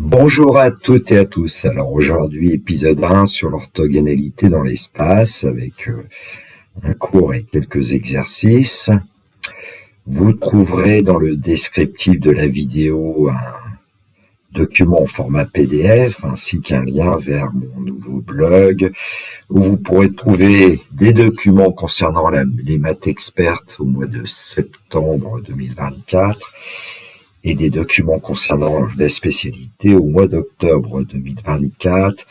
Bonjour à toutes et à tous. Alors aujourd'hui, épisode 1 sur l'orthogonalité dans l'espace avec un cours et quelques exercices. Vous trouverez dans le descriptif de la vidéo un document en format PDF ainsi qu'un lien vers mon nouveau blog où vous pourrez trouver des documents concernant les maths expertes au mois de septembre 2024 et des documents concernant la spécialité au mois d'octobre 2024.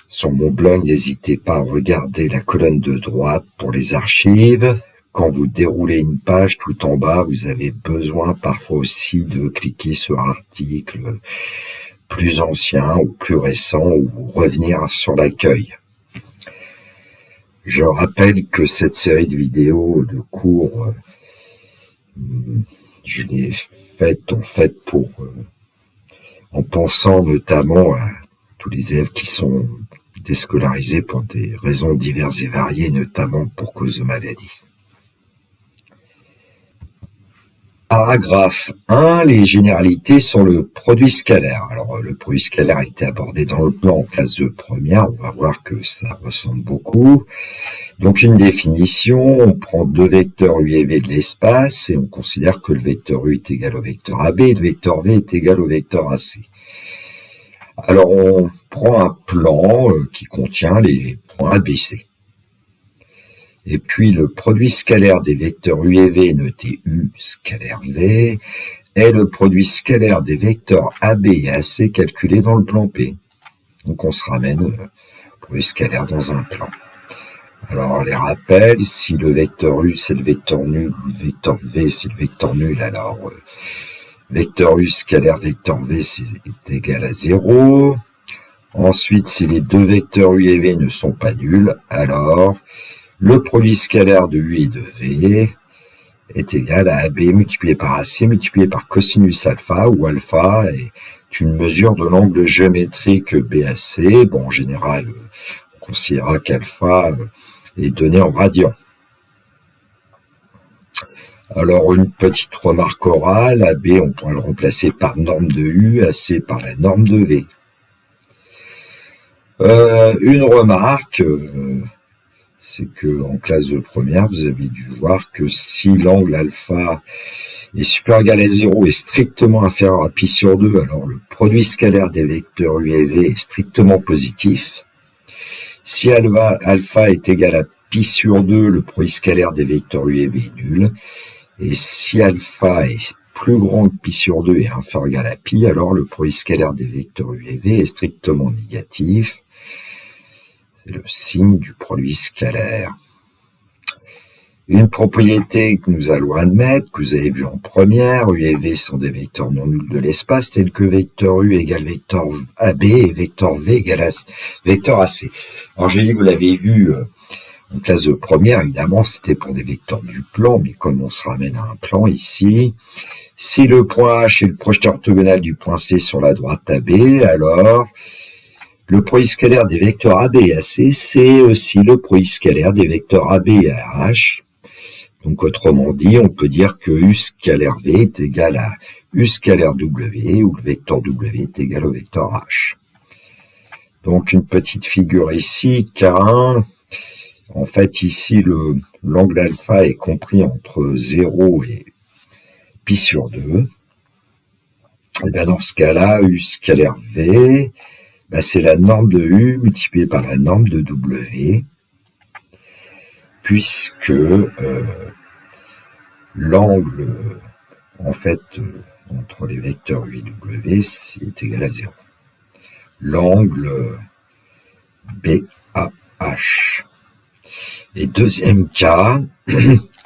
Sur mon blog, n'hésitez pas à regarder la colonne de droite pour les archives. Quand vous déroulez une page tout en bas, vous avez besoin parfois aussi de cliquer sur un article plus ancien ou plus récent ou revenir sur l'accueil. Je rappelle que cette série de vidéos de cours, je l'ai faite en fait en pensant notamment à tous les élèves qui sont déscolarisés pour des raisons diverses et variées, notamment pour cause de maladie. Paragraphe 1, les généralités sur le produit scalaire. Alors, le produit scalaire a été abordé dans le plan en classe de première. On va voir que ça ressemble beaucoup. Donc, une définition, on prend deux vecteurs U et V de l'espace et on considère que le vecteur U est égal au vecteur AB et le vecteur V est égal au vecteur AC. Alors, on prend un plan qui contient les points ABC. Et puis, le produit scalaire des vecteurs U et V, noté U scalaire V, est le produit scalaire des vecteurs AB et AC calculé dans le plan P. Donc, on se ramène au produit scalaire dans un plan. Alors, les rappels, si le vecteur U, c'est le vecteur nul, le vecteur V, c'est le vecteur nul, alors vecteur U scalaire vecteur V est égal à 0. Ensuite, si les deux vecteurs U et V ne sont pas nuls, alors le produit scalaire de U et de V est égal à AB multiplié par AC multiplié par cosinus alpha, où alpha est une mesure de l'angle géométrique BAC. Bon, en général, on considérera qu'alpha est donné en radians. Alors, une petite remarque orale, AB, on pourra le remplacer par norme de U, AC par la norme de V. Une remarque, c'est que en classe de première, vous avez dû voir que si l'angle alpha est supérieur ou égal à 0 et strictement inférieur à pi sur 2, alors le produit scalaire des vecteurs U et V est strictement positif. Si alpha est égal à pi sur 2, le produit scalaire des vecteurs U et V est nul. Et si alpha est plus grand que pi sur 2 et inférieur ou égal à pi, alors le produit scalaire des vecteurs U et V est strictement négatif. C'est le signe du produit scalaire. Une propriété que nous allons admettre, que vous avez vu en première, U et V sont des vecteurs non nuls de l'espace, tels que vecteur U égale vecteur AB et vecteur V égale vecteur AC. Alors j'ai dit, vous l'avez vu en classe de première, évidemment, c'était pour des vecteurs du plan, mais comme on se ramène à un plan ici, si le point H est le projeteur orthogonal du point C sur la droite AB, alors le produit scalaire des vecteurs AB et AC, c'est aussi le produit scalaire des vecteurs AB et RH. Donc, autrement dit, on peut dire que U scalaire V est égal à U scalaire W, où le vecteur W est égal au vecteur H. Donc, une petite figure ici, K1. En fait, ici, l'angle alpha est compris entre 0 et pi sur 2. Et bien, dans ce cas-là, U scalaire V, c'est la norme de U multipliée par la norme de W, puisque l'angle, en fait, entre les vecteurs U et W, est égal à 0. L'angle BAH. Et deuxième cas,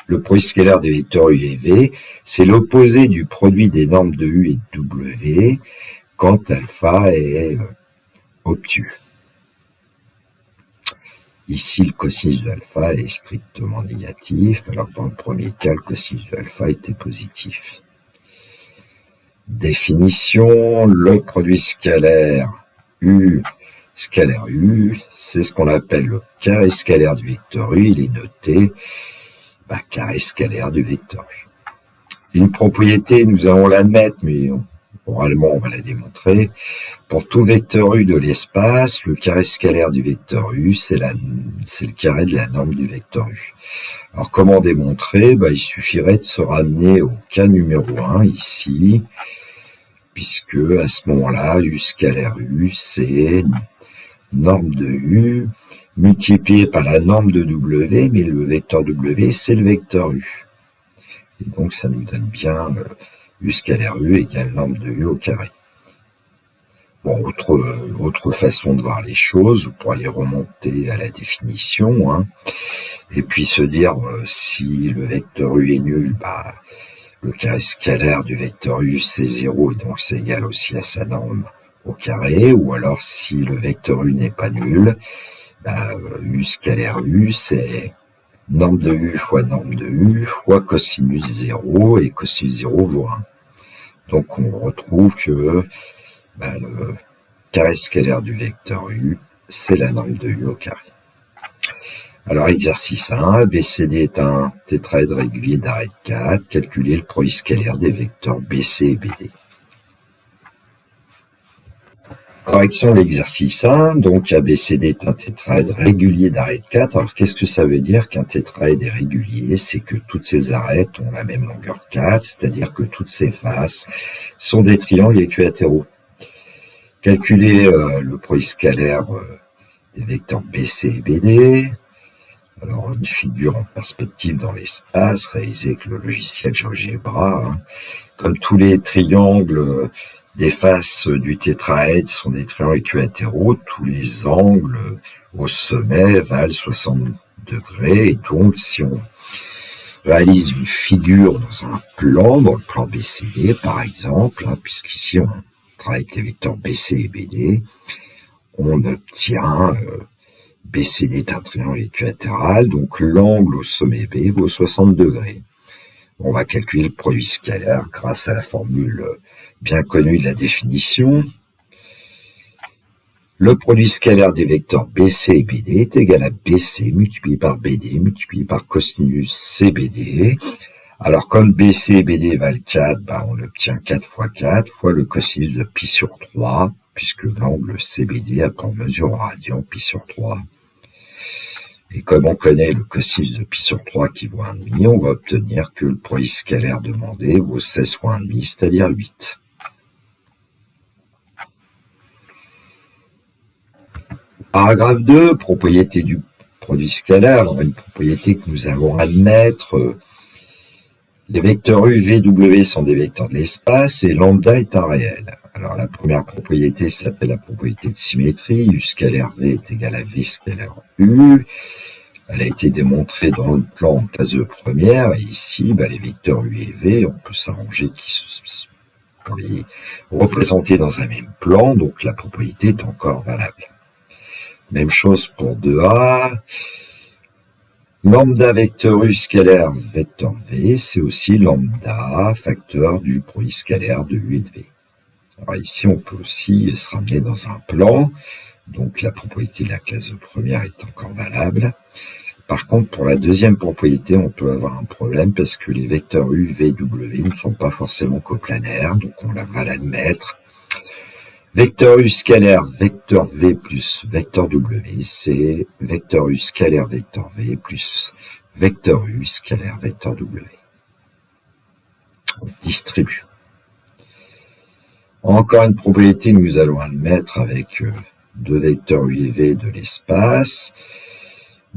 le produit scalaire des vecteurs U et V, c'est l'opposé du produit des normes de U et de W quand alpha est obtus. Ici, le cosinus de alpha est strictement négatif, alors que dans le premier cas, le cosinus de alpha était positif. Définition, le produit scalaire U scalaire U, c'est ce qu'on appelle le carré scalaire du vecteur U, il est noté carré scalaire du vecteur U. Une propriété, nous allons l'admettre, mais oralement on va la démontrer. Pour tout vecteur U de l'espace, le carré scalaire du vecteur U, c'est le carré de la norme du vecteur U. Alors comment démontrer? Il suffirait de se ramener au cas numéro 1 ici, puisque à ce moment-là, U scalaire U, c'est norme de U multiplié par la norme de W, mais le vecteur W, c'est le vecteur U. Et donc, ça nous donne bien U scalaire U égale norme de U au carré. Bon, autre façon de voir les choses, vous pourriez remonter à la définition, hein, et puis se dire, si le vecteur U est nul, le carré scalaire du vecteur U, c'est 0, et donc c'est égal aussi à sa norme au carré, ou alors si le vecteur U n'est pas nul, U scalaire U, c'est norme de U fois norme de U fois cosinus 0, et cosinus 0 vaut 1. Donc on retrouve que le carré scalaire du vecteur U, c'est la norme de U au carré. Alors exercice 1, BCD est un tétraèdre régulier d'arête 4, calculez le produit scalaire des vecteurs BC et BD. Correction de l'exercice 1, donc ABCD est un tétraèdre régulier d'arête 4. Alors qu'est-ce que ça veut dire qu'un tétraèdre est régulier? C'est que toutes ses arêtes ont la même longueur 4, c'est-à-dire que toutes ses faces sont des triangles équilatéraux. Calculez le produit scalaire des vecteurs BC et BD. Alors une figure en perspective dans l'espace réalisée avec le logiciel GeoGebra. Hein. Comme tous les triangles des faces du tétraèdre sont des triangles équilatéraux, tous les angles au sommet valent 60 degrés. Et donc, si on réalise une figure dans un plan, dans le plan BCD par exemple, hein, puisqu'ici on travaille avec les vecteurs BC et BD, on obtient BCD est un triangle équilatéral, donc l'angle au sommet B vaut 60 degrés. On va calculer le produit scalaire grâce à la formule bien connue de la définition. Le produit scalaire des vecteurs BC et BD est égal à BC multiplié par BD multiplié par cosinus CBD. Alors comme BC et BD valent 4, on obtient 4 fois 4 fois le cosinus de pi sur 3, puisque l'angle CBD a pour mesure en radian pi sur 3. Et comme on connaît le cosinus de pi sur 3 qui vaut 1,5, on va obtenir que le produit scalaire demandé vaut 16 fois 1,5, c'est-à-dire 8. Paragraphe 2, propriété du produit scalaire. Alors une propriété que nous allons admettre, les vecteurs U, V, W sont des vecteurs de l'espace et lambda est un réel. Alors la première propriété s'appelle la propriété de symétrie. U scalaire V est égal à V scalaire U. Elle a été démontrée dans le plan en classe de première. Et ici, les vecteurs U et V, on peut s'arranger pour les représenter dans un même plan. Donc la propriété est encore valable. Même chose pour 2A. Lambda vecteur U scalaire vecteur V, c'est aussi lambda facteur du produit scalaire de U et de V. Alors ici, on peut aussi se ramener dans un plan. Donc la propriété de la classe de première est encore valable. Par contre, pour la deuxième propriété, on peut avoir un problème parce que les vecteurs U, V, W ne sont pas forcément coplanaires. Donc on va l'admettre. Vecteur U scalaire vecteur V plus vecteur W, c'est vecteur U scalaire vecteur V plus vecteur U scalaire vecteur W. On distribue. Encore une propriété que nous allons admettre avec deux vecteurs U et V de l'espace,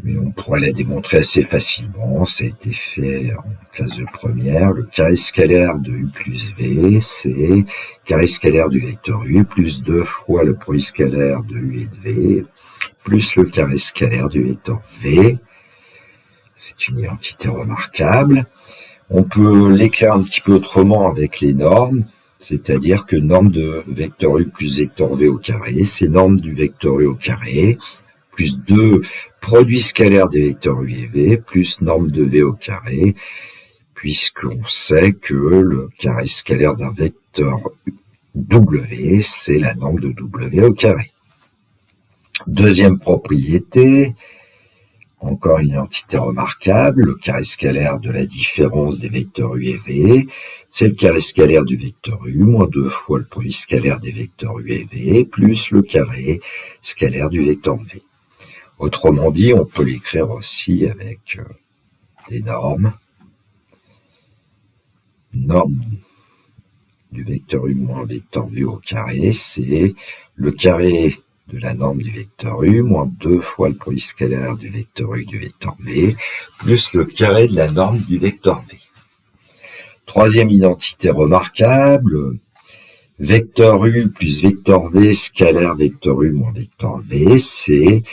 mais on pourrait la démontrer assez facilement. Ça a été fait en classe de première. Le carré scalaire de U plus V, c'est carré scalaire du vecteur U plus 2 fois le produit scalaire de U et de V, plus le carré scalaire du vecteur V. C'est une identité remarquable. On peut l'écrire un petit peu autrement avec les normes, c'est-à-dire que norme de vecteur U plus vecteur V au carré, c'est norme du vecteur U au carré, plus 2 produit scalaire des vecteurs U et V, plus norme de V au carré, puisqu'on sait que le carré scalaire d'un vecteur W, c'est la norme de W au carré. Deuxième propriété, Encore une identité remarquable, le carré scalaire de la différence des vecteurs u et v, c'est le carré scalaire du vecteur u moins 2 fois le produit scalaire des vecteurs u et v, plus le carré scalaire du vecteur v. Autrement dit, on peut l'écrire aussi avec des normes. Norme du vecteur u moins vecteur v au carré, c'est le carré de la norme du vecteur u moins 2 fois le produit scalaire du vecteur u du vecteur v, plus le carré de la norme du vecteur v. Troisième identité remarquable, vecteur u plus vecteur v scalaire vecteur u moins vecteur v, c'est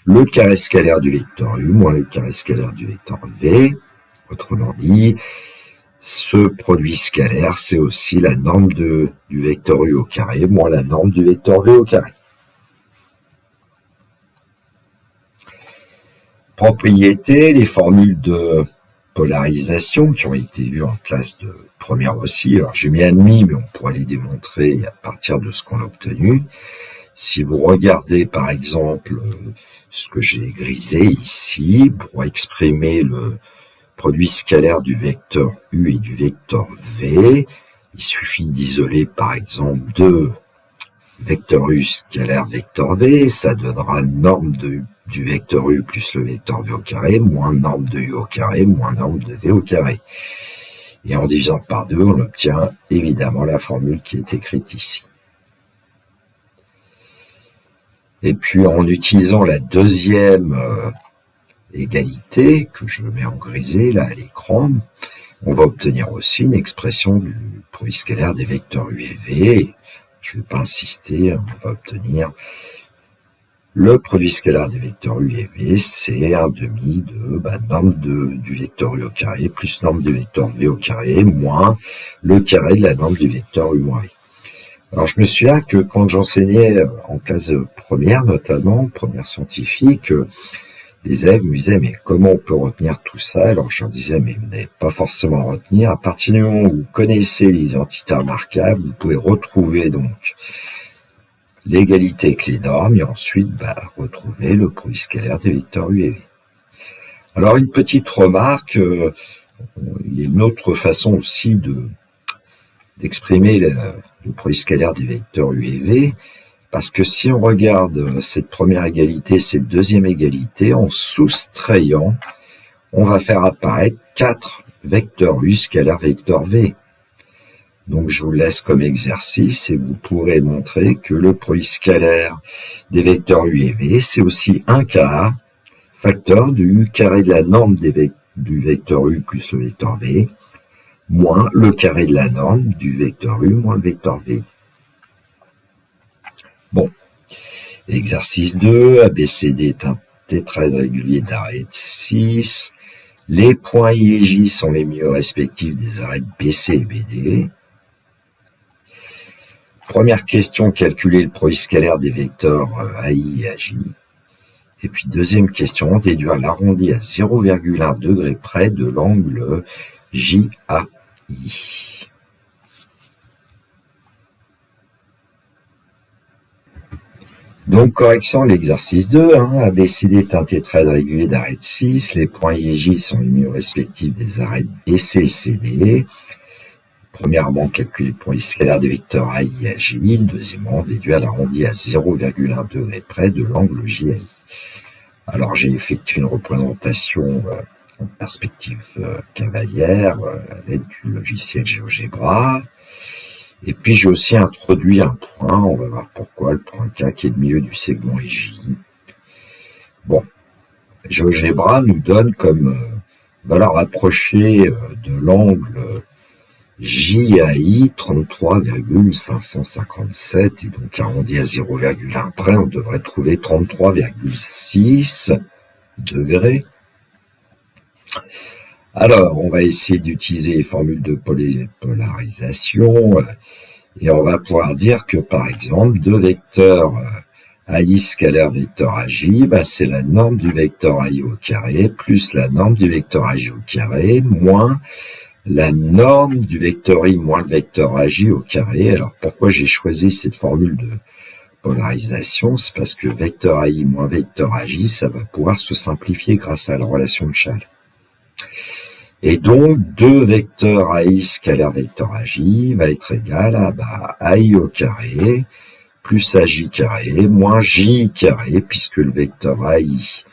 le carré scalaire du vecteur u moins le carré scalaire du vecteur v. Autrement dit, ce produit scalaire, c'est aussi la norme du vecteur u au carré moins la norme du vecteur v au carré. Propriétés, les formules de polarisation qui ont été vues en classe de première aussi. Alors j'ai mis admis, mais on pourrait les démontrer à partir de ce qu'on a obtenu. Si vous regardez par exemple ce que j'ai grisé ici, pour exprimer le produit scalaire du vecteur u et du vecteur v, il suffit d'isoler par exemple deux vecteur u scalaire vecteur v, ça donnera norme du vecteur u plus le vecteur v au carré, moins norme de u au carré, moins norme de v au carré. Et en divisant par 2, on obtient évidemment la formule qui est écrite ici. Et puis en utilisant la deuxième égalité, que je mets en grisé là à l'écran, on va obtenir aussi une expression du produit scalaire des vecteurs u et v. Je ne vais pas insister, on va obtenir le produit scalaire des vecteurs u et v, c'est un demi de norme du vecteur u au carré plus norme du vecteur v au carré moins le carré de la norme du vecteur u moins v. Alors je me souviens que quand j'enseignais en classe première, notamment, première scientifique, les élèves me disaient, mais comment on peut retenir tout ça? Alors je leur disais, mais vous n'avez pas forcément à retenir. À partir du moment où vous connaissez les identités remarquables, vous pouvez retrouver donc l'égalité avec les normes et ensuite retrouver le produit scalaire des vecteurs u et v. Alors une petite remarque, il y a une autre façon aussi d'exprimer le produit scalaire des vecteurs u et v, parce que si on regarde cette première égalité, cette deuxième égalité, en soustrayant, on va faire apparaître 4 vecteurs u scalaire vecteur v. Donc je vous laisse comme exercice et vous pourrez montrer que le produit scalaire des vecteurs u et v, c'est aussi 1 quart facteur du u carré de la norme du vecteur u plus le vecteur v, moins le carré de la norme du vecteur u moins le vecteur v. Bon, exercice 2, ABCD est un tétraèdre régulier d'arêtes 6. Les points I et J sont les milieux respectifs des arêtes BC et BD. Première question, calculer le produit scalaire des vecteurs AI et AJ. Et puis deuxième question, déduire l'arrondi à 0,1 degré près de l'angle JAI. Donc, correction de l'exercice 2, ABCD est un tétraèdre régulier d'arêtes 6, les points I et J sont les milieux respectifs des arêtes BC et CD. Premièrement, calculer le produit scalaire des vecteurs AI et AJ. Deuxièmement, déduire l'arrondi à 0,1 degré près de l'angle JAI. Alors, j'ai effectué une représentation en perspective cavalière à l'aide du logiciel GeoGebra. Et puis j'ai aussi introduit un point, on va voir pourquoi, le point K qui est le milieu du segment EJ. Bon, GeoGebra nous donne comme valeur approchée de l'angle JAI 33,557 et donc arrondi à 0,1 près, on devrait trouver 33,6 degrés. Alors, on va essayer d'utiliser les formules de polarisation et on va pouvoir dire que, par exemple, deux vecteurs AI scalaire vecteur AJ, c'est la norme du vecteur AI au carré plus la norme du vecteur AJ au carré moins la norme du vecteur I moins le vecteur AJ au carré. Alors, pourquoi j'ai choisi cette formule de polarisation, c'est parce que vecteur AI moins vecteur AJ, ça va pouvoir se simplifier grâce à la relation de Chasles. Et donc, 2 vecteurs AI scalaire vecteur AJ va être égal à AI au carré plus AJ carré moins J carré, puisque le vecteur AI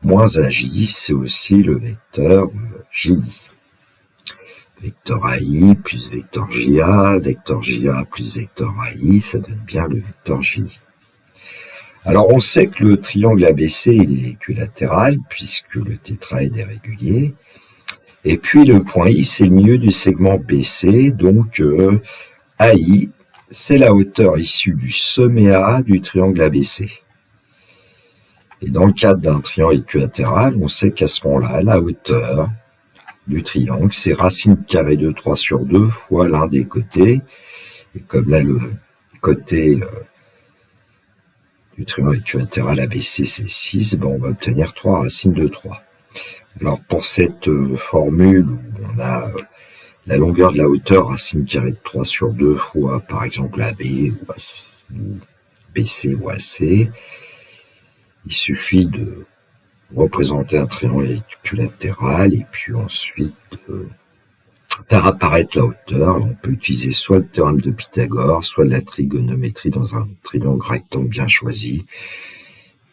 moins AJ, c'est aussi le vecteur JI. Vecteur AI plus vecteur JA plus vecteur AI, ça donne bien le vecteur JI. Alors on sait que le triangle ABC il est équilatéral puisque le tétraèdre est régulier. Et puis le point I c'est le milieu du segment BC, donc AI c'est la hauteur issue du sommet A du triangle ABC. Et dans le cadre d'un triangle équilatéral, on sait qu'à ce moment-là, la hauteur du triangle, c'est racine carrée de 3 sur 2 fois l'un des côtés. Et comme là, le côté du triangle équilatéral ABC, c'est 6, on va obtenir 3 racines de 3. Alors, pour cette formule où on a la longueur de la hauteur, racine carrée de 3 sur 2 fois, par exemple, AB ou BC ou AC, il suffit de représenter un triangle équilatéral et puis ensuite faire apparaître la hauteur. On peut utiliser soit le théorème de Pythagore, soit de la trigonométrie dans un triangle rectangle bien choisi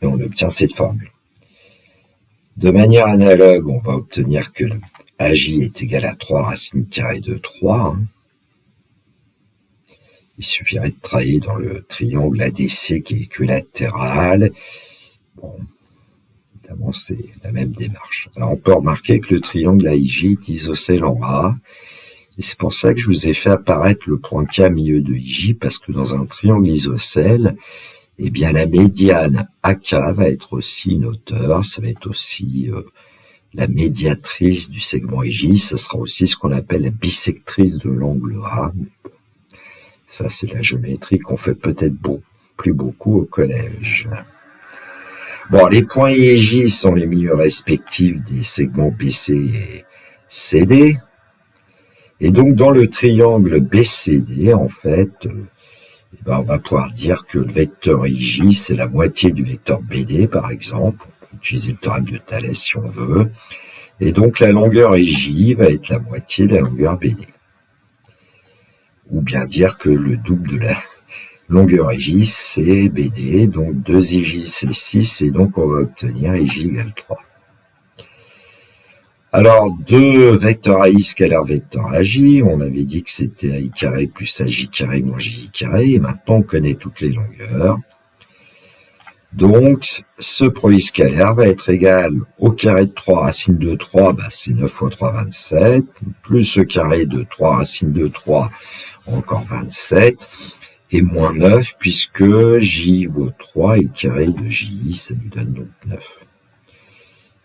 et on obtient cette formule. De manière analogue, on va obtenir que le AJ est égal à 3 racines carrées de 3. Il suffirait de travailler dans le triangle ADC qui est équilatéral. Bon, évidemment, c'est la même démarche. Alors, on peut remarquer que le triangle AIJ est isocèle en A. Et c'est pour ça que je vous ai fait apparaître le point K au milieu de IJ, parce que dans un triangle isocèle, eh bien, la médiane AK va être aussi une hauteur. Ça va être aussi la médiatrice du segment IJ. Ça sera aussi ce qu'on appelle la bisectrice de l'angle A. Ça, c'est la géométrie qu'on fait peut-être plus beaucoup au collège. Bon, les points I et J sont les milieux respectifs des segments BC et CD. Et donc, dans le triangle BCD, en fait, on va pouvoir dire que le vecteur IJ, c'est la moitié du vecteur BD, par exemple. On peut utiliser le théorème de Thalès si on veut. Et donc, la longueur IJ va être la moitié de la longueur BD. Ou bien dire que le double de la longueur IJ, c'est BD, donc 2IJ, c'est 6, et donc on va obtenir IJ égale 3. Alors, 2 vecteurs AI scalaire vecteur AJ, on avait dit que c'était AI carré plus AJ carré moins JI carré, et maintenant on connaît toutes les longueurs. Donc, ce produit scalaire va être égal au carré de 3 racine de 3, c'est 9 fois 3, 27, plus le carré de 3 racine de 3, encore 27, et moins 9, puisque J vaut 3 et le carré de J, ça nous donne donc 9.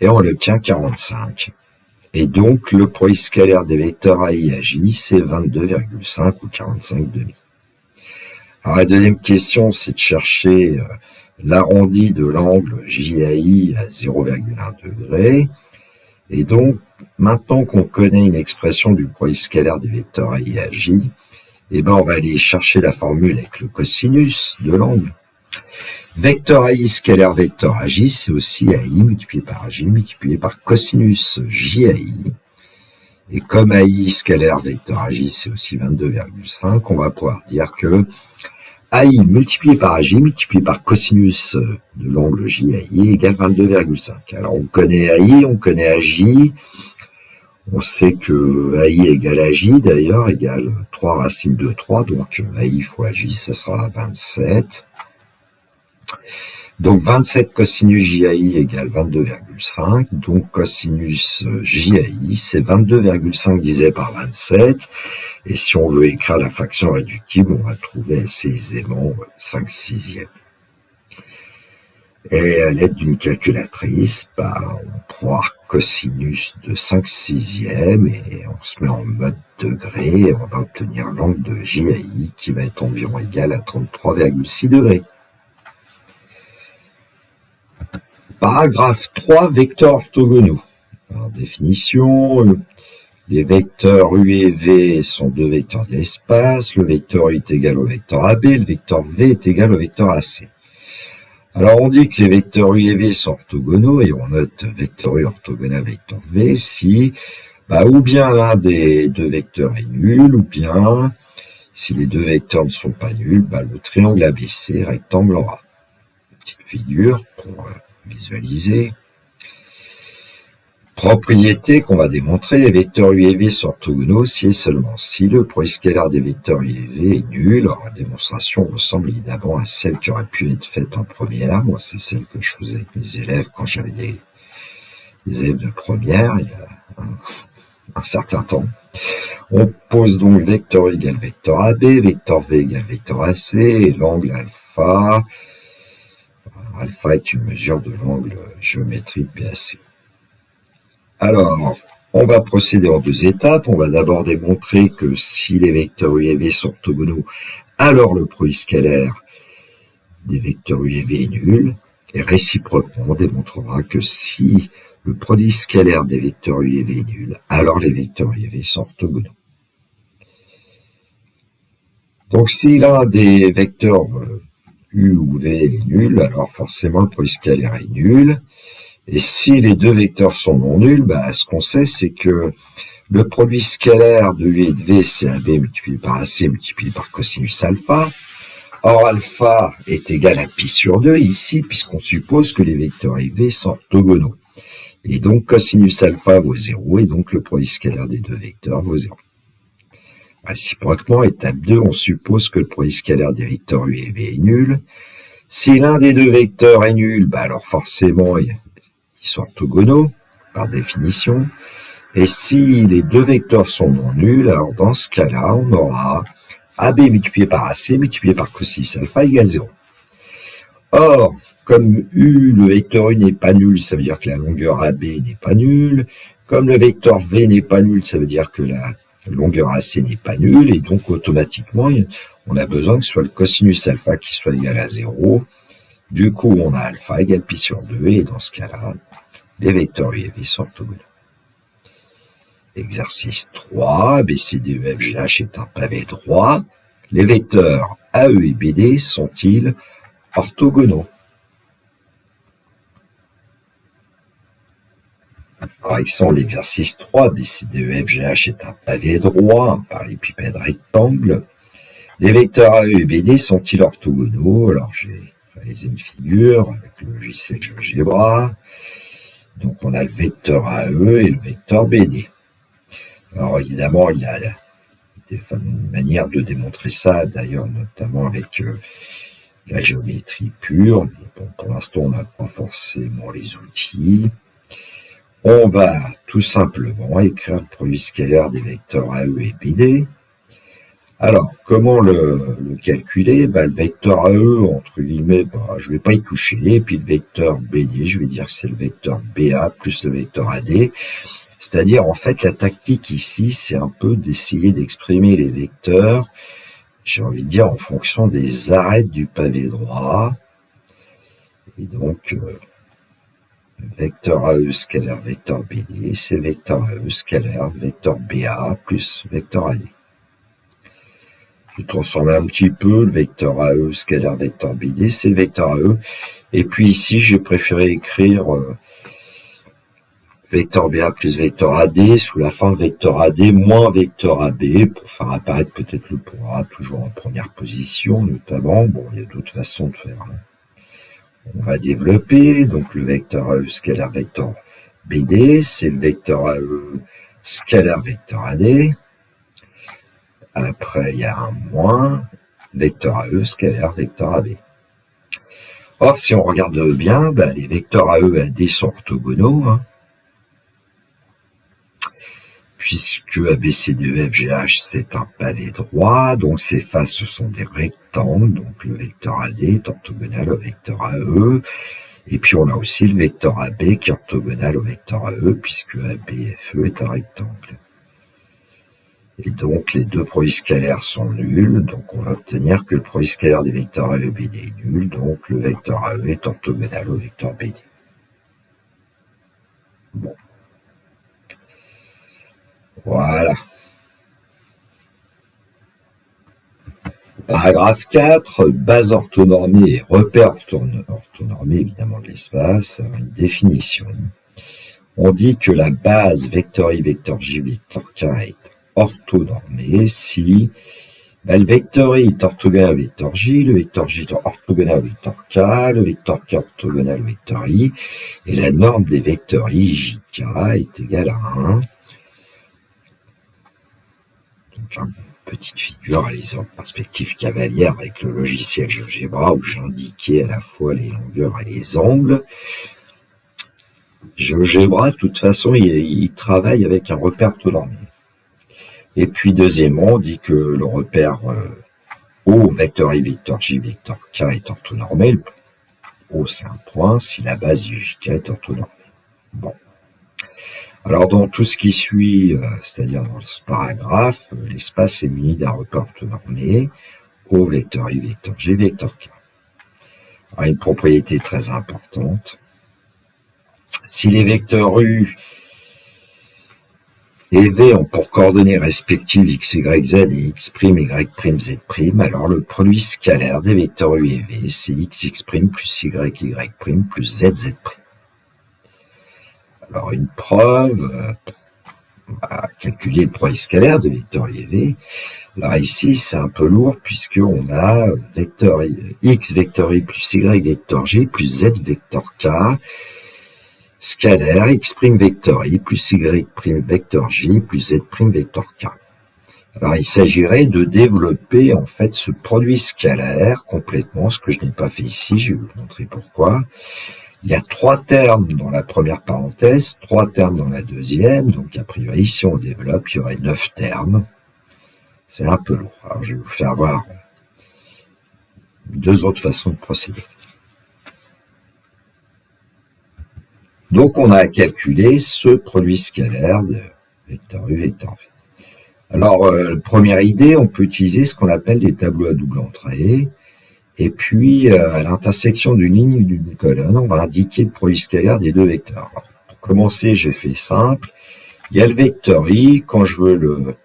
Et on obtient 45. Et donc, le produit scalaire des vecteurs AI à J, c'est 22,5 ou 45,5. Alors, la deuxième question, c'est de chercher l'arrondi de l'angle JAI à 0,1 degré. Et donc, maintenant qu'on connaît une expression du produit scalaire des vecteurs AI à J, on va aller chercher la formule avec le cosinus de l'angle. Vecteur AI scalaire vecteur AJ, c'est aussi AI multiplié par AJ multiplié par cosinus JAI. Et comme AI scalaire vecteur AJ, c'est aussi 22,5, on va pouvoir dire que AI multiplié par AJ multiplié par cosinus de l'angle JAI égale 22,5. Alors on connaît AI, on connaît AJ. On sait que AI égale AJ, d'ailleurs, égale 3 racines de 3, donc AI fois AJ, ça sera 27. Donc 27 cosinus JAI égale 22,5, donc cosinus JAI, c'est 22,5 divisé par 27, et si on veut écrire la fraction réductible, on va trouver assez aisément 5 sixièmes. Et à l'aide d'une calculatrice, on prend cosinus de 5 sixièmes et on se met en mode degré et on va obtenir l'angle de JAI qui va être environ égal à 33,6 degrés. Paragraphe 3, vecteurs orthogonaux. Alors, définition, Les vecteurs U et V sont deux vecteurs de l'espace. Le vecteur U est égal au vecteur AB. Le vecteur V est égal au vecteur AC. Alors, on dit que les vecteurs U et V sont orthogonaux et on note vecteur U orthogonal vecteur V si, ou bien l'un des deux vecteurs est nul, ou bien, si les deux vecteurs ne sont pas nuls, le triangle ABC rectangle en A. Petite figure pour visualiser. Propriété qu'on va démontrer, les vecteurs U et V sont orthogonaux si et seulement si le produit scalaire des vecteurs U et V est nul. Alors, la démonstration ressemble évidemment à celle qui aurait pu être faite en première. Moi, c'est celle que je faisais avec mes élèves quand j'avais des élèves de première, il y a un certain temps. On pose donc vecteur U égale vecteur AB, vecteur V égale vecteur AC, et l'angle alpha. Alpha est une mesure de l'angle géométrique BAC. Alors, on va procéder en deux étapes. On va d'abord démontrer que si les vecteurs U et V sont orthogonaux, alors le produit scalaire des vecteurs U et V est nul. Et réciproquement, on démontrera que si le produit scalaire des vecteurs U et V est nul, alors les vecteurs U et V sont orthogonaux. Donc, si l'un des vecteurs U ou V est nul, alors forcément le produit scalaire est nul. Et si les deux vecteurs sont non nuls, ce qu'on sait, c'est que le produit scalaire de U et de V, c'est AB multiplié par AC multiplié par cosinus alpha. Or, alpha est égal à pi sur 2 ici, puisqu'on suppose que les vecteurs U et V sont orthogonaux. Et donc, cosinus alpha vaut 0, et donc le produit scalaire des deux vecteurs vaut 0. Réciproquement, étape 2, on suppose que le produit scalaire des vecteurs U et V est nul. Si l'un des deux vecteurs est nul, alors forcément, ils sont orthogonaux, par définition. Et si les deux vecteurs sont non nuls, alors dans ce cas-là, on aura AB multiplié par AC multiplié par cosinus alpha égale 0. Or, comme U, le vecteur U n'est pas nul, ça veut dire que la longueur AB n'est pas nulle. Comme le vecteur V n'est pas nul, ça veut dire que la longueur AC n'est pas nulle. Et donc, automatiquement, on a besoin que ce soit le cosinus alpha qui soit égal à 0. Du coup, on a alpha égale pi sur 2. Et dans ce cas-là, les vecteurs U et V sont orthogonaux. Exercice 3, BCDEFGH est un pavé droit. Les vecteurs AE et BD sont-ils orthogonaux? Correction, l'exercice 3, BCDEFGH est un pavé droit, un parallélépipède rectangle. Les vecteurs AE et BD sont-ils orthogonaux? Alors, j'ai réalisé une figure avec le logiciel GeoGebra. Donc, on a le vecteur AE et le vecteur BD. Alors, évidemment, il y a des manières de démontrer ça, d'ailleurs, notamment avec la géométrie pure. Mais bon, pour l'instant, on n'a pas forcément les outils. On va tout simplement écrire le produit scalaire des vecteurs AE et BD. Alors, comment le calculer? Le vecteur AE, entre guillemets, je ne vais pas y toucher. Et puis le vecteur BD, je vais dire que c'est le vecteur BA plus le vecteur AD. C'est-à-dire, en fait, la tactique ici, c'est un peu d'essayer d'exprimer les vecteurs, j'ai envie de dire, en fonction des arêtes du pavé droit. Et donc, vecteur AE scalaire vecteur BD, c'est vecteur AE scalaire vecteur BA plus vecteur AD. Je vais transformer un petit peu, le vecteur AE scalaire vecteur BD, c'est le vecteur AE. Et puis ici, j'ai préféré écrire vecteur BA plus vecteur AD, sous la forme vecteur AD moins vecteur AB, pour faire apparaître peut-être le point A, toujours en première position, notamment. Bon, il y a d'autres façons de faire. On va développer, donc le vecteur AE scalaire vecteur BD, c'est le vecteur AE scalaire vecteur AD. Après, il y a un moins, vecteur AE scalaire vecteur AB. Or, si on regarde bien, les vecteurs AE et AD sont orthogonaux, puisque ABCDEFGH, c'est un pavé droit, donc ces faces, ce sont des rectangles, donc le vecteur AD est orthogonal au vecteur AE, et puis on a aussi le vecteur AB qui est orthogonal au vecteur AE, puisque ABFE est un rectangle. Et donc les deux produits scalaires sont nuls, donc on va obtenir que le produit scalaire des vecteurs AE et BD est nul, donc le vecteur AE est orthogonal au vecteur BD. Bon. Voilà. Paragraphe 4, base orthonormée et repère orthonormé, évidemment de l'espace, une définition. On dit que la base vecteur I, vecteur J, vecteur K est orthonormée si le vecteur I est orthogonal au vecteur J, le vecteur J est orthogonal au vecteur K, le vecteur K orthogonal au vecteur I, et la norme des vecteurs I, J, K est égale à 1. Donc, une petite figure à les en perspective cavalière avec le logiciel GeoGebra où j'indiquais à la fois les longueurs et les angles. GeoGebra, de toute façon, il travaille avec un repère orthonormé. Et puis, deuxièmement, on dit que le repère O, vecteur I, vecteur J, vecteur K est orthonormé. O, c'est un point, si la base JK est orthonormée. Bon. Alors, dans tout ce qui suit, c'est-à-dire dans ce paragraphe, l'espace est muni d'un repère orthonormé. O, vecteur I, vecteur J, vecteur K. Alors, une propriété très importante. Si les vecteurs U et V ont pour coordonnées respectives x, y, z et x', y', z', alors le produit scalaire des vecteurs U et V, c'est x plus y, y' plus z, z'. Alors une preuve, on va calculer le produit scalaire de vecteurs U et V. Alors ici, c'est un peu lourd puisqu'on a vecteur x vecteur I plus y vecteur J plus z vecteur K, scalaire x' vecteur I plus y' vecteur J plus z' vecteur K. Alors il s'agirait de développer en fait ce produit scalaire complètement, ce que je n'ai pas fait ici, je vais vous montrer pourquoi. Il y a 3 termes dans la première parenthèse, 3 termes dans la deuxième, donc a priori si on développe, il y aurait 9 termes. C'est un peu lourd. Alors je vais vous faire voir 2 autres façons de procéder. Donc on a calculé ce produit scalaire de vecteur U, vecteur V. Alors, première idée, on peut utiliser ce qu'on appelle des tableaux à double entrée. Et puis, à l'intersection d'une ligne ou d'une colonne, on va indiquer le produit scalaire des deux vecteurs. Alors, pour commencer, j'ai fait simple. Il y a le vecteur I. Quand je veux le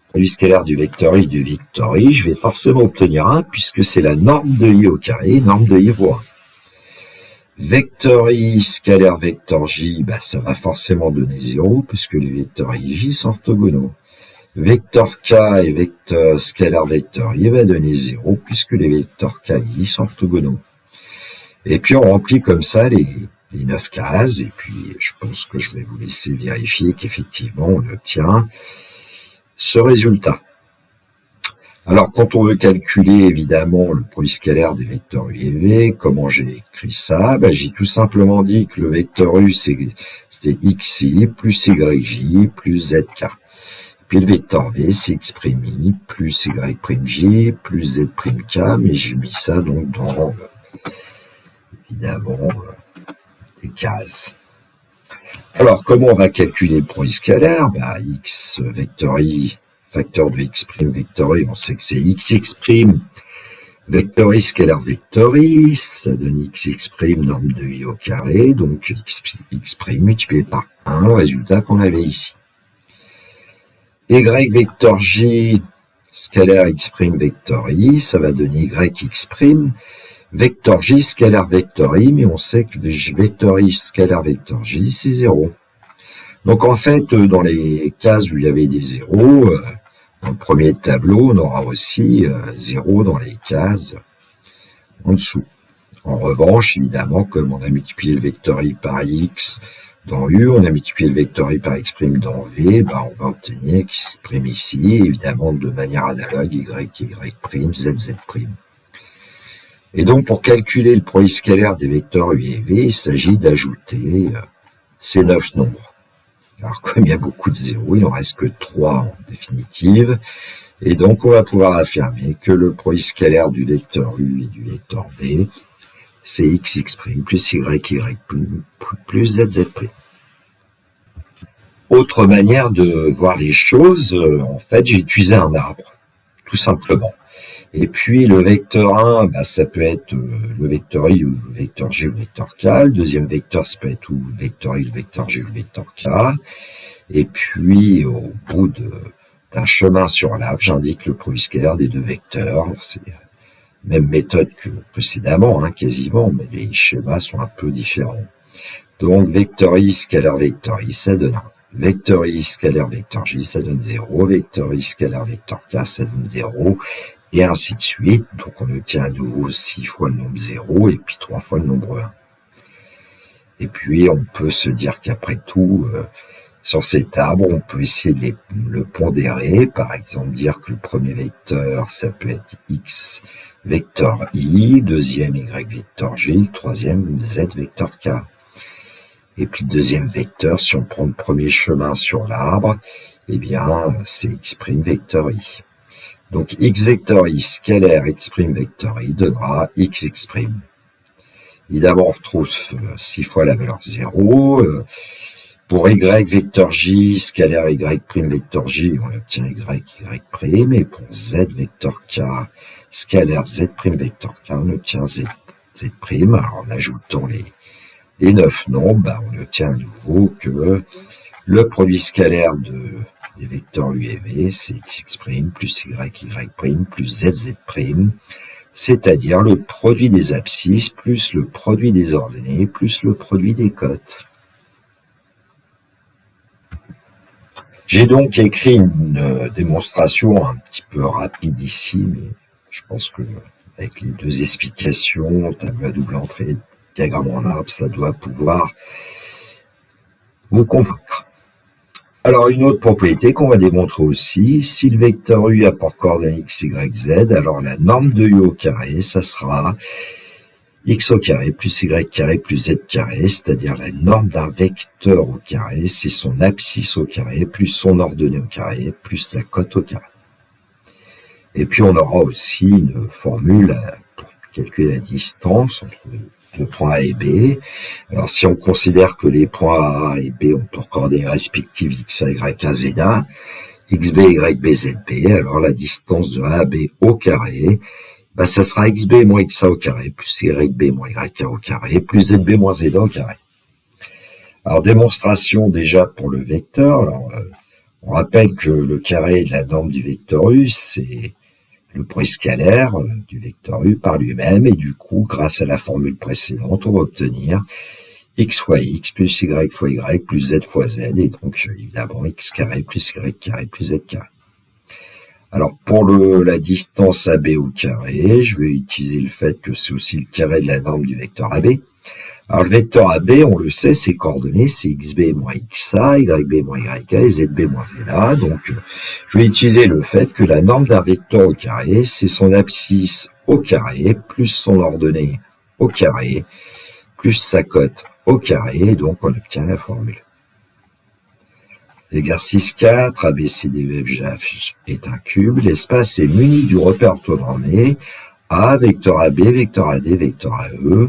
produit scalaire du vecteur I du vecteur I, je vais forcément obtenir 1 puisque c'est la norme de I au carré, norme de I vaut 1. Vecteur I scalaire vecteur J, ça va forcément donner 0 puisque les vecteurs I et J sont orthogonaux. Vecteur K et vecteur scalaire vecteur I va donner 0 puisque les vecteurs K et I sont orthogonaux. Et puis on remplit comme ça les 9 cases et puis je pense que je vais vous laisser vérifier qu'effectivement on obtient ce résultat. Alors quand on veut calculer évidemment le produit scalaire des vecteurs U et V, comment j'ai écrit ça? J'ai tout simplement dit que le vecteur U c'était xi plus yj plus zk. Puis le vecteur V, c'est x'I plus y'J plus z'K, mais j'ai mis ça donc dans, évidemment, des cases. Alors, comment on va calculer le produit scalaire? X vecteur I, facteur de x' vecteur I, on sait que c'est xx', vecteur I scalaire vecteur I, ça donne xx', norme de I au carré, donc x' multiplié par 1, le résultat qu'on avait ici. Y vecteur J scalaire x' vecteur I, ça va donner yx', vecteur J scalaire vecteur I, mais on sait que vecteur I scalaire vecteur J, c'est 0. Donc en fait, dans les cases où il y avait des zéros, dans le premier tableau, on aura aussi 0 dans les cases en dessous. En revanche, évidemment, comme on a multiplié le vecteur I par x, dans U, on a multiplié le vecteur I par x' dans V, on va obtenir x' ici, évidemment de manière analogue, y, y', z, z'. Et donc, pour calculer le produit scalaire des vecteurs U et V, il s'agit d'ajouter ces 9 nombres. Alors, comme il y a beaucoup de zéros, il n'en reste que 3 en définitive, et donc on va pouvoir affirmer que le produit scalaire du vecteur U et du vecteur V, c'est xx' plus y plus zz'. Autre manière de voir les choses, en fait, j'ai utilisé un arbre, tout simplement. Et puis le vecteur 1, bah, ça peut être le vecteur i ou le vecteur g ou le vecteur k. Le deuxième vecteur, ça peut être ou le vecteur i, le vecteur g ou le vecteur k. Et puis au bout d'un chemin sur l'arbre, j'indique le produit scalaire des deux vecteurs. C'est la même méthode que précédemment, hein, quasiment, mais les schémas sont un peu différents. Donc vecteur i scalaire vecteur i, ça donne 1. Vecteur i scalaire vecteur j, ça donne 0. Vecteur i scalaire vecteur k, ça donne 0. Et ainsi de suite. Donc on obtient à nouveau 6 fois le nombre 0 et puis 3 fois le nombre 1. Et puis on peut se dire qu'après tout, sur cet arbre, on peut essayer de le pondérer. Par exemple, dire que le premier vecteur, ça peut être x vecteur i, deuxième y vecteur j, le troisième z vecteur k. Et puis le deuxième vecteur, si on prend le premier chemin sur l'arbre, eh bien c'est x' vecteur i. Donc x vecteur i scalaire x' vecteur i donnera x'. Évidemment, on retrouve 6 fois la valeur 0. Pour y vecteur j scalaire y' vecteur j, on obtient y'. Et pour z vecteur k scalaire z' vecteur k, on obtient z'. Alors en ajoutant les 9 nombres, bah, on obtient à nouveau que le produit scalaire des vecteurs u et v, c'est x' plus y' plus zz', c'est-à-dire le produit des abscisses plus le produit des ordonnées plus le produit des cotes. J'ai donc écrit une démonstration un petit peu rapide ici, mais je pense que avec les deux explications, tableau à double entrée, diagramme en arbre, ça doit pouvoir vous convaincre. Alors, une autre propriété qu'on va démontrer aussi, si le vecteur u a pour coordonnées x, y, z, alors la norme de u au carré, ça sera x au carré plus y carré plus z carré, c'est-à-dire la norme d'un vecteur au carré, c'est son abscisse au carré plus son ordonnée au carré plus sa cote au carré. Et puis on aura aussi une formule pour calculer la distance entre le point A et B. Alors si on considère que les points A et B ont pour coordonnées respectives x, y, a, z, a, xb, yb, zb, alors la distance de A à B au carré, bah, ça sera xb moins xa au carré, plus yb moins yk au carré, plus zb moins zda au carré. Alors démonstration déjà pour le vecteur. Alors, on rappelle que le carré de la norme du vecteur u, c'est le produit scalaire du vecteur u par lui-même, et du coup, grâce à la formule précédente, on va obtenir x fois x plus y fois y plus z fois z, et donc évidemment x carré plus y carré plus z carré. Alors pour la distance AB au carré, je vais utiliser le fait que c'est aussi le carré de la norme du vecteur AB. Alors le vecteur AB, on le sait, ses coordonnées, c'est xb moins xa, yb moins yk et zb moins zda. Donc je vais utiliser le fait que la norme d'un vecteur au carré, c'est son abscisse au carré, plus son ordonnée au carré, plus sa cote au carré, et donc on obtient la formule. L'exercice 4, A, B, C, D, E, F, G, H est un cube. L'espace est muni du repère orthonormé A, vecteur AB, vecteur AD, vecteur AE.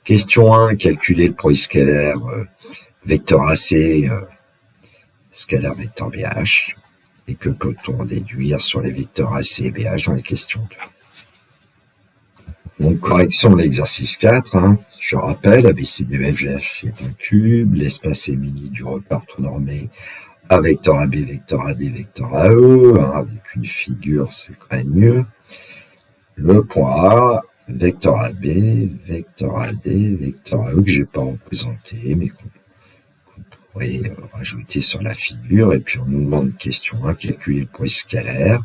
Question 1, calculer le produit scalaire vecteur AC, scalaire vecteur BH. Et que peut-on déduire sur les vecteurs AC et BH dans les questions 2. Donc, correction de l'exercice 4, hein. Je rappelle, ABCDEFGF est un cube, l'espace est muni du repère orthonormé A, vecteur AB, vecteur AD, vecteur AE, hein, avec une figure, c'est quand même mieux. Le point A, vecteur AB, vecteur AD, vecteur AE, que j'ai pas représenté, mais qu'on pourrait rajouter sur la figure, et puis on nous demande question 1, calculer le produit scalaire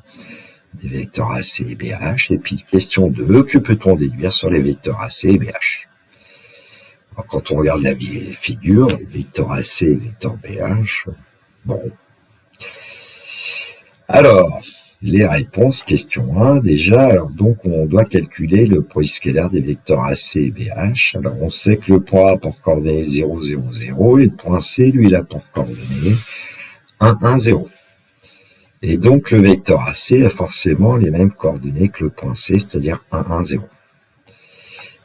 des vecteurs AC et BH, et puis question 2, que peut-on déduire sur les vecteurs AC et BH? Alors, quand on regarde la figure, vecteur AC et vecteur BH, bon. Alors, les réponses, question 1, déjà, alors donc on doit calculer le produit scalaire des vecteurs AC et BH. Alors on sait que le point A pour coordonnées 0, 0, 0, et le point C, lui, il a pour coordonnées 1, 1, 0. Et donc, le vecteur AC a forcément les mêmes coordonnées que le point C, c'est-à-dire 1, 1, 0.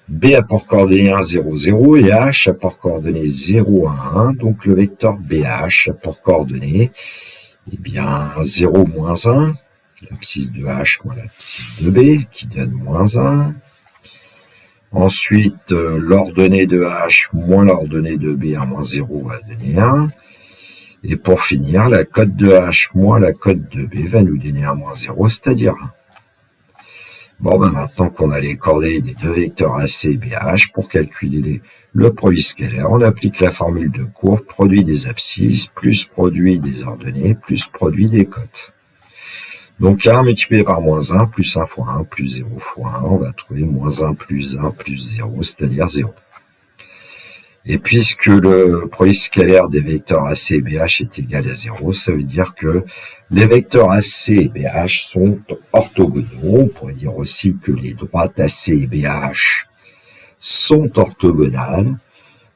B a pour coordonnées 1, 0, 0, et H a pour coordonnées 0, 1, 1. Donc, le vecteur BH a pour coordonnées, eh bien, 0, moins 1, l'abscisse de H moins l'abscisse de B, qui donne moins 1. Ensuite, l'ordonnée de H moins l'ordonnée de B, 1 moins 0 va donner 1. Et pour finir, la cote de H moins la cote de B va nous donner 1 moins 0, c'est-à-dire 1. Bon, maintenant qu'on a les coordonnées des deux vecteurs AC et BH, pour calculer le produit scalaire, on applique la formule de courbe, produit des abscisses, plus produit des ordonnées, plus produit des cotes. Donc 1 multiplié par moins 1, plus 1 fois 1, plus 0 fois 1, on va trouver moins 1 plus 0, c'est-à-dire 0. Et puisque le produit scalaire des vecteurs AC et BH est égal à 0, ça veut dire que les vecteurs AC et BH sont orthogonaux. On pourrait dire aussi que les droites AC et BH sont orthogonales.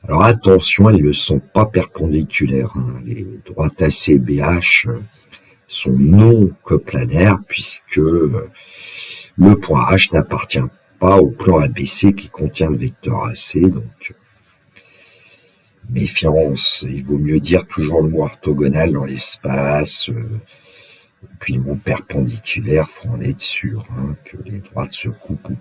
Alors attention, elles ne sont pas perpendiculaires. Les droites AC et BH sont non coplanaires puisque le point H n'appartient pas au plan ABC qui contient le vecteur AC. Donc méfiance, il vaut mieux dire toujours le mot orthogonal dans l'espace, puis le mot perpendiculaire, faut en être sûr, que les droites se coupent ou